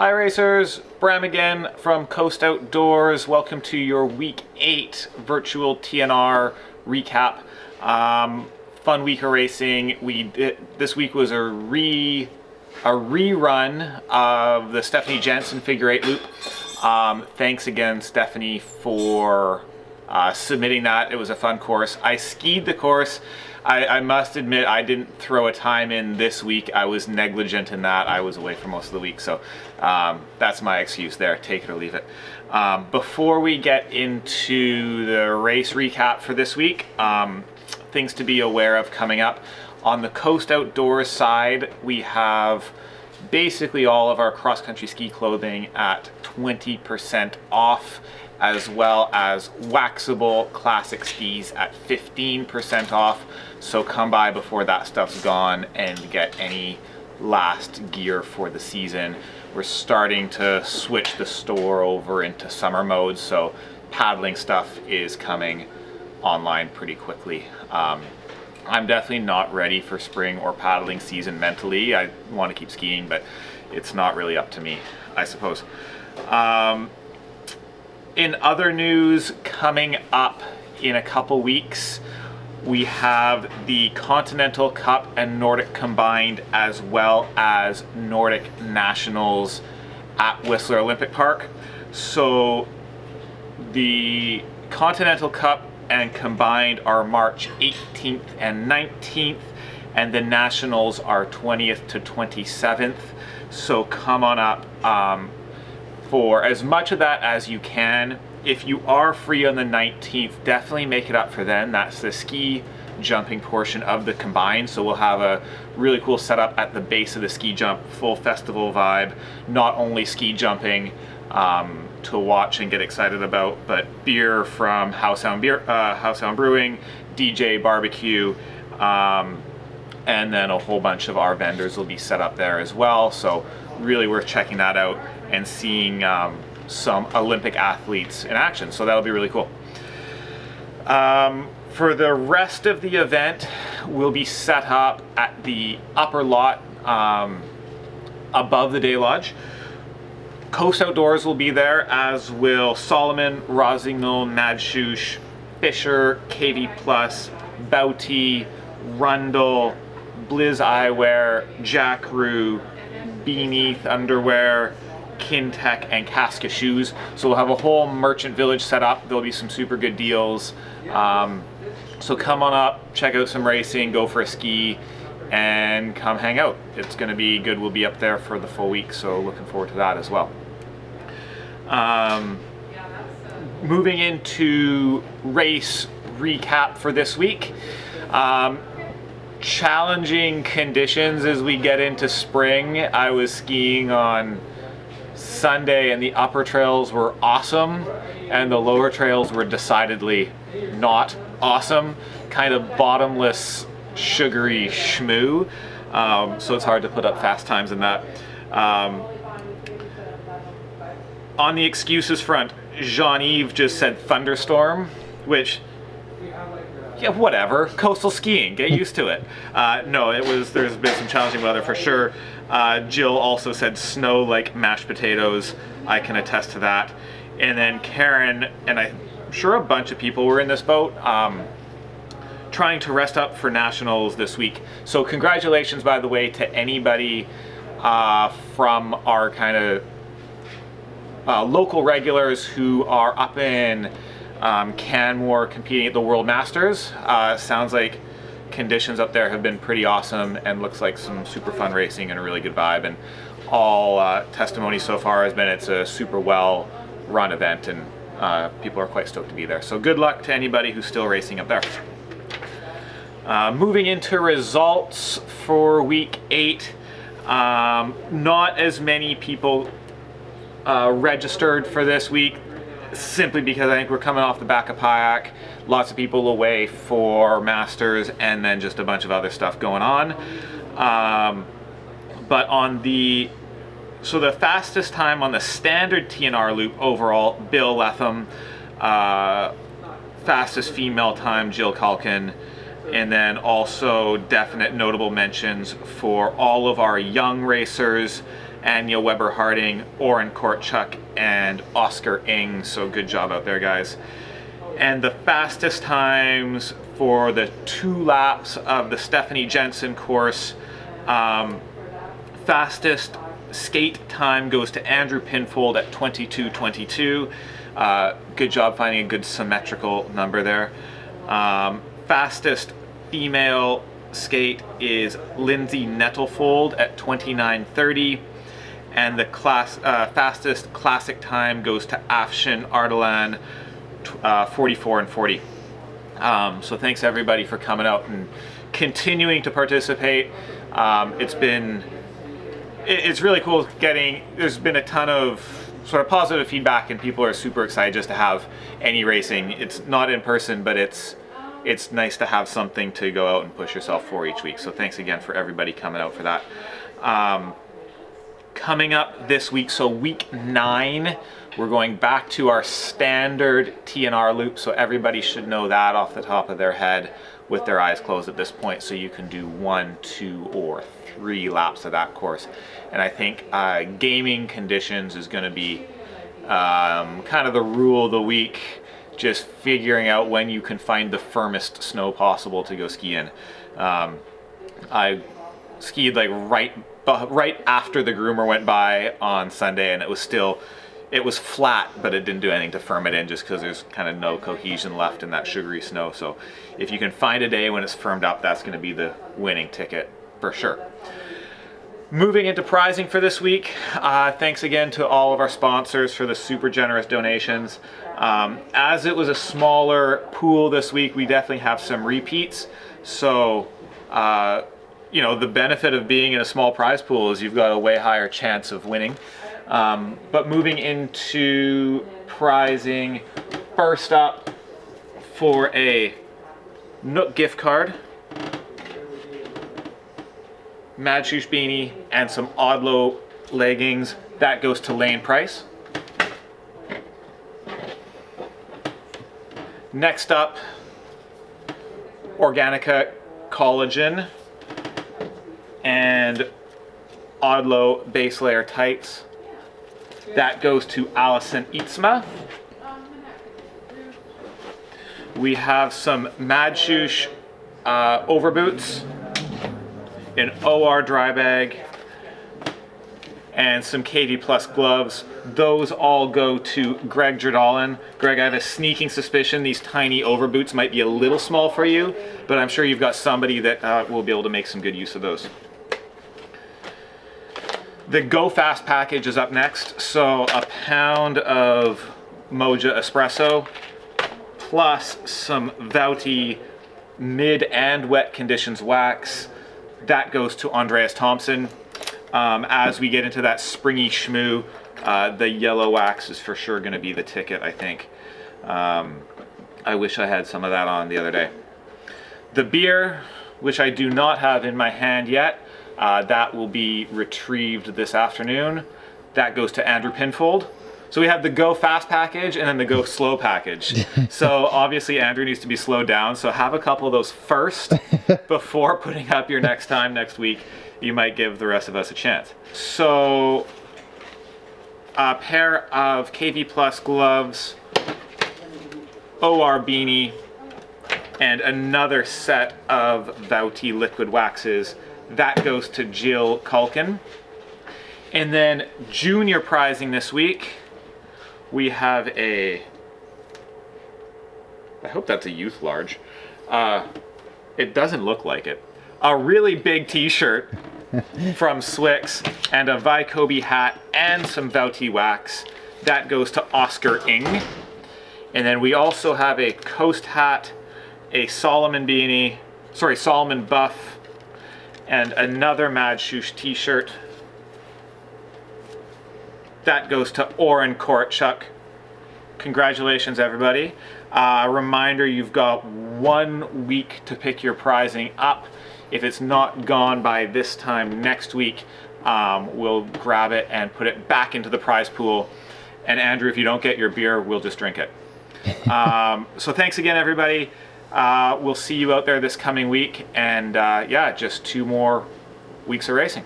Hi racers, Bram again from Coast Outdoors. Welcome to your Week 8 virtual TNR recap. Fun week of racing. This week was a rerun of the Stephanie Jensen Figure 8 loop. Thanks again, Stephanie, for submitting that. It was a fun course. I skied the course. I must admit I didn't throw a time in this week. I was negligent in that. I was away for most of the week, so that's my excuse there. Take it or leave it. Before we get into the race recap for this week, things to be aware of coming up. On the Coast Outdoors side, we have basically all of our cross-country ski clothing at 20% off, as well as waxable classic skis at 15% off. So come by before that stuff's gone and get any last gear for the season. We're starting to switch the store over into summer mode, so paddling stuff is coming online pretty quickly. I'm definitely not ready for spring or paddling season mentally. I want to keep skiing, but it's not really up to me, I suppose. In other news, coming up in a couple weeks, we have the Continental Cup and Nordic Combined, as well as Nordic Nationals at Whistler Olympic Park. So the Continental Cup and Combined are March 18th and 19th, and the Nationals are 20th to 27th. So come on up for as much of that as you can. If you are free on the 19th, definitely make it up for then. That's the ski jumping portion of the Combine. So we'll have a really cool setup at the base of the ski jump, full festival vibe, not only ski jumping to watch and get excited about, but beer from House Sound Brewing, DJ barbecue, and then a whole bunch of our vendors will be set up there as well. So really worth checking that out and seeing some Olympic athletes in action. So that'll be really cool. For the rest of the event, we'll be set up at the upper lot above the day lodge. Coast Outdoors will be there, as will Salomon, Rossignol, Madshus, Fischer, KV+, Vauhti, Rundle, Bliz Eyewear, Jackaroo, Beneath Underwear, Kintech, and Casca Shoes. So we'll have a whole merchant village set up. There'll be some super good deals. So come on up, check out some racing, go for a ski, and come hang out. It's going to be good. We'll be up there for the full week, so looking forward to that as well. Moving into race recap for this week. Challenging conditions as we get into spring. I was skiing on Sunday and the upper trails were awesome and the lower trails were decidedly not awesome. Kind of bottomless, sugary schmoo. So it's hard to put up fast times in that. On the excuses front, Jean-Yves just said thunderstorm, which, yeah, whatever. Coastal skiing, get used to it. No, there's been some challenging weather for sure. Jill also said snow like mashed potatoes. I can attest to that. And then Karen, and I'm sure a bunch of people were in this boat, trying to rest up for nationals this week. So congratulations, by the way, to anybody from our kind of local regulars who are up in Canmore competing at the World Masters. Sounds like conditions up there have been pretty awesome and looks like some super fun racing and a really good vibe, and all testimony so far has been it's a super well run event and people are quite stoked to be there. So good luck to anybody who's still racing up there. Moving into results for week 8, not as many people registered for this week, simply because I think we're coming off the back of Payak, lots of people away for Masters, and then just a bunch of other stuff going on. But on the fastest time on the standard TNR loop overall, Bill Letham. Fastest female time, Jill Calkin. And then also definite notable mentions for all of our young racers Anya Weber-Harding, Oren Kortchuk, and Oscar Ing. So good job out there, guys. And the fastest times for the 2 laps of the Stephanie Jensen course, fastest skate time goes to Andrew Pinfold at 22:22. Good job finding a good symmetrical number there. Fastest female skate is Lindsay Nettlefold at 29:30. And the fastest classic time goes to Afshin Ardalan, 44:40. So thanks everybody for coming out and continuing to participate. It's really cool there's been a ton of sort of positive feedback, and people are super excited just to have any racing. It's not in person, but it's nice to have something to go out and push yourself for each week. So thanks again for everybody coming out for that. Coming up this week, so week 9, we're going back to our standard TNR loop, so everybody should know that off the top of their head with their eyes closed at this point, so you can do 1, 2, or 3 laps of that course. And I think gaming conditions is going to be kind of the rule of the week, just figuring out when you can find the firmest snow possible to go ski in. I skied like right after the groomer went by on Sunday, and it was flat, but it didn't do anything to firm it in, just because there's kind of no cohesion left in that sugary snow. So if you can find a day when it's firmed up, that's going to be the winning ticket for sure. Moving into prizing for this week, thanks again to all of our sponsors for the super generous donations. As it was a smaller pool this week, we definitely have some repeats. So you know, the benefit of being in a small prize pool is you've got a way higher chance of winning. But moving into prizing, first up for a Nook gift card, Madshus beanie, and some Odlo leggings. That goes to Lane Price. Next up, Organika collagen and Odlo base layer tights. That goes to Allison Itzma. We have some Madshus overboots, an OR dry bag, and some KV Plus gloves. Those all go to Greg Jerdalin. Greg, I have a sneaking suspicion these tiny overboots might be a little small for you, but I'm sure you've got somebody that will be able to make some good use of those. The Go Fast package is up next. So a pound of Moja espresso plus some Vauhti mid and wet conditions wax. That goes to Andreas Thompson. As we get into that springy schmoo, the yellow wax is for sure going to be the ticket, I think. I wish I had some of that on the other day. The beer, which I do not have in my hand yet, that will be retrieved this afternoon. That goes to Andrew Pinfold. So we have the Go Fast package and then the Go Slow package. So obviously Andrew needs to be slowed down. So have a couple of those first before putting up your next time next week. You might give the rest of us a chance. So a pair of KV Plus gloves, OR beanie, and another set of Vauhti liquid waxes. That goes to Jill Culkin. And then junior prizing this week, we have I hope that's a youth large. It doesn't look like it. A really big t-shirt from Swix and a Vycobi hat and some Vauhti wax. That goes to Oscar Ing. And then we also have a Coast hat, a Salomon beanie, Salomon buff, and another Madshus t-shirt. That goes to Oren Kortchuk. Congratulations, everybody. Reminder, you've got 1 week to pick your prizing up. If it's not gone by this time next week, we'll grab it and put it back into the prize pool. And Andrew, if you don't get your beer, we'll just drink it. So thanks again, everybody. We'll see you out there this coming week. And yeah, just 2 more weeks of racing.